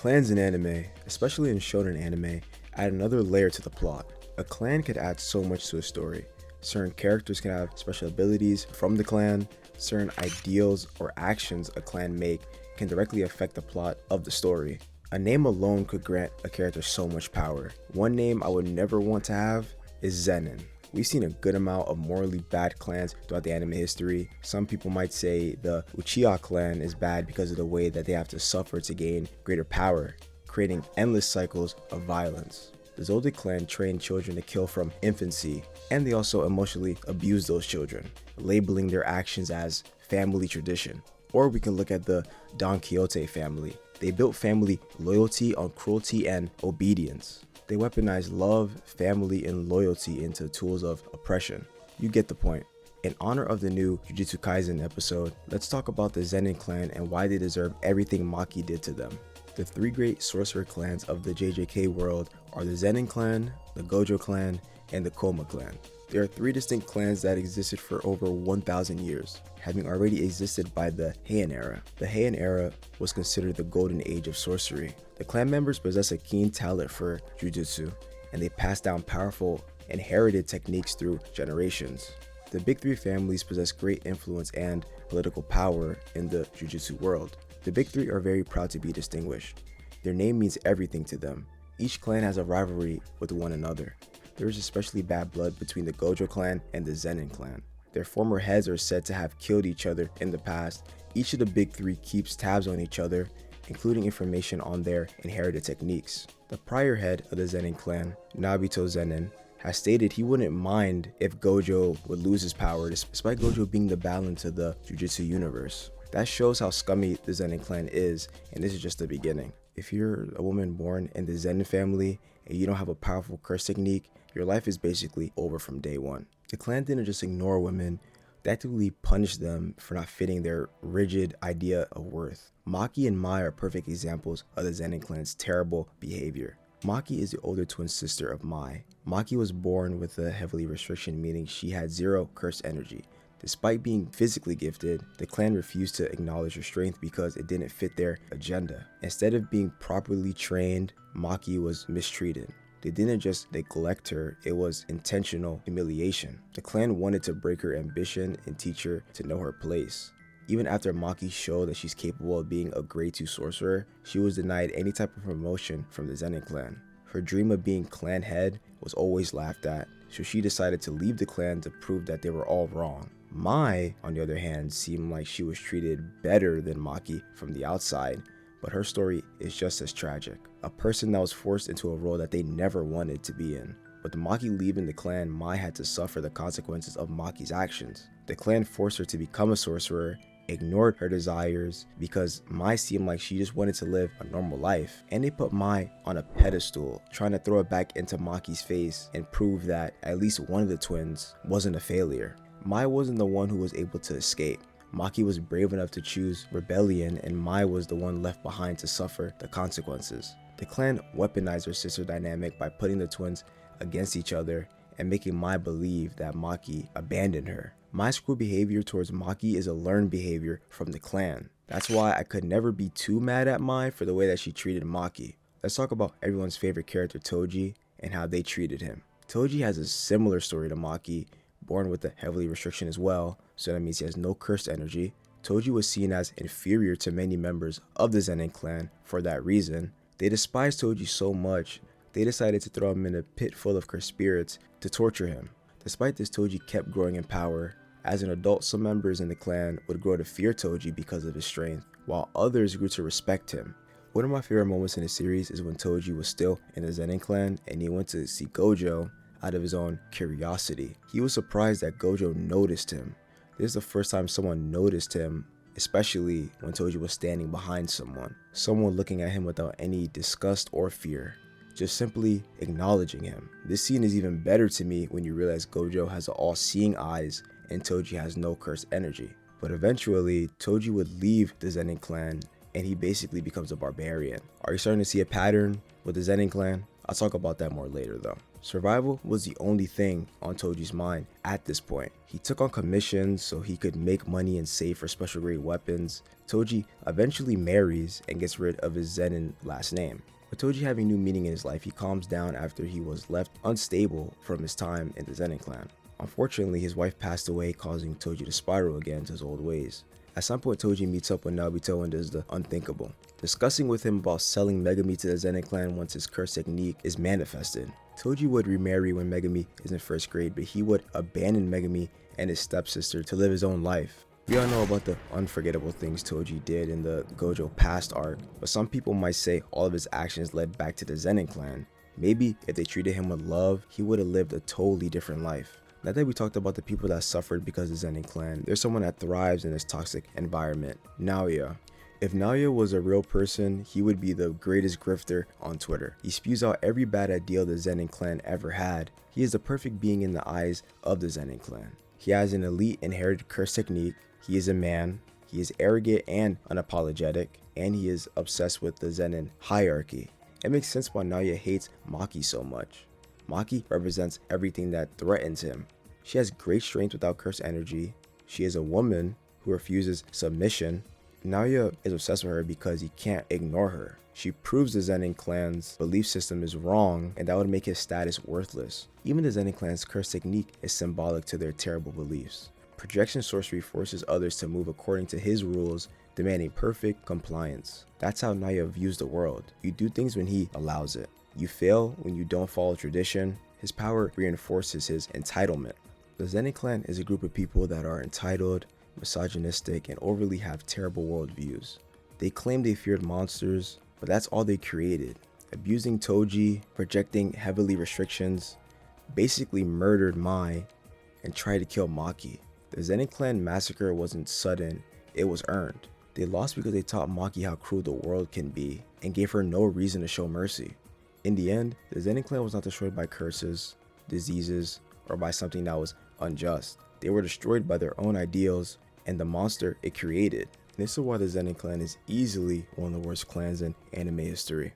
Clans in anime, especially in shonen anime, add another layer to the plot. A clan could add so much to a story. Certain characters can have special abilities from the clan. Certain ideals or actions a clan make can directly affect the plot of the story. A name alone could grant a character so much power. One name I would never want to have is Zenin. We've seen a good amount of morally bad clans throughout the anime history. Some people might say the Uchihas clan is bad because of the way that they have to suffer to gain greater power, creating endless cycles of violence. The Zenin clan trained children to kill from infancy, and they also emotionally abuse those children, labeling their actions as family tradition. Or we can look at the Don Quixote family. They built family loyalty on cruelty and obedience. They weaponized love, family, and loyalty into tools of oppression. You get the point. In honor of the new Jujutsu Kaisen episode, let's talk about the Zenin clan and why they deserve everything Maki did to them. The three great sorcerer clans of the JJK world are the Zenin clan, the Gojo clan, and the Koma clan. There are three distinct clans that existed for over 1,000 years, having already existed by the Heian era. The Heian era was considered the golden age of sorcery. The clan members possess a keen talent for Jujutsu, and they pass down powerful, inherited techniques through generations. The big three families possess great influence and political power in the Jujutsu world. The big three are very proud to be distinguished. Their name means everything to them. Each clan has a rivalry with one another. There is especially bad blood between the Gojo clan and the Zenin clan. Their former heads are said to have killed each other in the past. Each of the big three keeps tabs on each other, including information on their inherited techniques. The prior head of the Zenin clan, Nabito Zenin, has stated he wouldn't mind if Gojo would lose his power, despite Gojo being the balance of the Jujutsu universe. That shows how scummy the Zenin clan is, and this is just the beginning. If you're a woman born in the Zenin family and you don't have a powerful curse technique, your life is basically over from day one. The clan didn't just ignore women, they actively punished them for not fitting their rigid idea of worth. Maki and Mai are perfect examples of the Zenin clan's terrible behavior. Maki is the older twin sister of Mai. Maki was born with a heavily restriction, meaning she had zero curse energy. Despite being physically gifted, the clan refused to acknowledge her strength because it didn't fit their agenda. Instead of being properly trained, Maki was mistreated. They didn't just neglect her, it was intentional humiliation. The clan wanted to break her ambition and teach her to know her place. Even after Maki showed that she's capable of being a grade 2 sorcerer, she was denied any type of promotion from the Zenin clan. Her dream of being clan head was always laughed at, so she decided to leave the clan to prove that they were all wrong. Mai, on the other hand, seemed like she was treated better than Maki from the outside, but her story is just as tragic. A person that was forced into a role that they never wanted to be in. With Maki leaving the clan, Mai had to suffer the consequences of Maki's actions. The clan forced her to become a sorcerer, ignored her desires because Mai seemed like she just wanted to live a normal life, and they put Mai on a pedestal, trying to throw it back into Maki's face and prove that at least one of the twins wasn't a failure. Mai wasn't the one who was able to escape. Maki was brave enough to choose rebellion, and Mai was the one left behind to suffer the consequences. The clan weaponized their sister dynamic by putting the twins against each other and making Mai believe that Maki abandoned her. Mai's cruel behavior towards Maki is a learned behavior from the clan. That's why I could never be too mad at Mai for the way that she treated Maki. Let's talk about everyone's favorite character, Toji, and how they treated him. Toji has a similar story to Maki, born with a heavily restriction as well, so that means he has no cursed energy. Toji was seen as inferior to many members of the Zenin clan for that reason. They despised Toji so much, they decided to throw him in a pit full of cursed spirits to torture him. Despite this, Toji kept growing in power. As an adult, some members in the clan would grow to fear Toji because of his strength, while others grew to respect him. One of my favorite moments in the series is when Toji was still in the Zenin clan and he went to see Gojo out of his own curiosity. He was surprised that Gojo noticed him. This is the first time someone noticed him, especially when Toji was standing behind someone looking at him without any disgust or fear, just simply acknowledging him. This scene is even better to me when you realize Gojo has all-seeing eyes and Toji has no cursed energy. But eventually, Toji would leave the Zenin clan and he basically becomes a barbarian. Are you starting to see a pattern with the Zenin clan? I'll talk about that more later though. Survival was the only thing on Toji's mind at this point. He took on commissions so he could make money and save for special grade weapons. Toji eventually marries and gets rid of his Zenin last name. With Toji having new meaning in his life, he calms down after he was left unstable from his time in the Zenin Clan. Unfortunately, his wife passed away, causing Toji to spiral again to his old ways. At some point, Toji meets up with Nobito and does the unthinkable, discussing with him about selling Megami to the Zenin Clan once his curse technique is manifested. Toji would remarry when Megami is in first grade, but he would abandon Megami and his stepsister to live his own life. We all know about the unforgettable things Toji did in the Gojo past arc, but some people might say all of his actions led back to the Zenin Clan. Maybe if they treated him with love, he would have lived a totally different life. Now that we talked about the people that suffered because of the Zenin Clan, there's someone that thrives in this toxic environment, Naoya. If Naoya was a real person, he would be the greatest grifter on Twitter. He spews out every bad idea the Zenin Clan ever had. He is the perfect being in the eyes of the Zenin Clan. He has an elite inherited curse technique, he is a man, he is arrogant and unapologetic, and he is obsessed with the Zenin hierarchy. It makes sense why Naoya hates Maki so much. Maki represents everything that threatens him. She has great strength without curse energy. She is a woman who refuses submission. Naoya is obsessed with her because he can't ignore her. She proves the Zenin Clan's belief system is wrong, and that would make his status worthless. Even the Zenin Clan's curse technique is symbolic to their terrible beliefs. Projection sorcery forces others to move according to his rules, demanding perfect compliance. That's how Naoya views the world. You do things when he allows it. You fail when you don't follow tradition. His power reinforces his entitlement. The Zenin Clan is a group of people that are entitled, misogynistic, and overly have terrible worldviews. They claim they feared monsters, but that's all they created. Abusing Toji, projecting heavily restrictions, basically murdered Mai, and tried to kill Maki. The Zenin Clan massacre wasn't sudden, it was earned. They lost because they taught Maki how cruel the world can be, and gave her no reason to show mercy. In the end, the Zenin Clan was not destroyed by curses, diseases, or by something that was unjust. They were destroyed by their own ideals and the monster it created. This is why the Zenin Clan is easily one of the worst clans in anime history.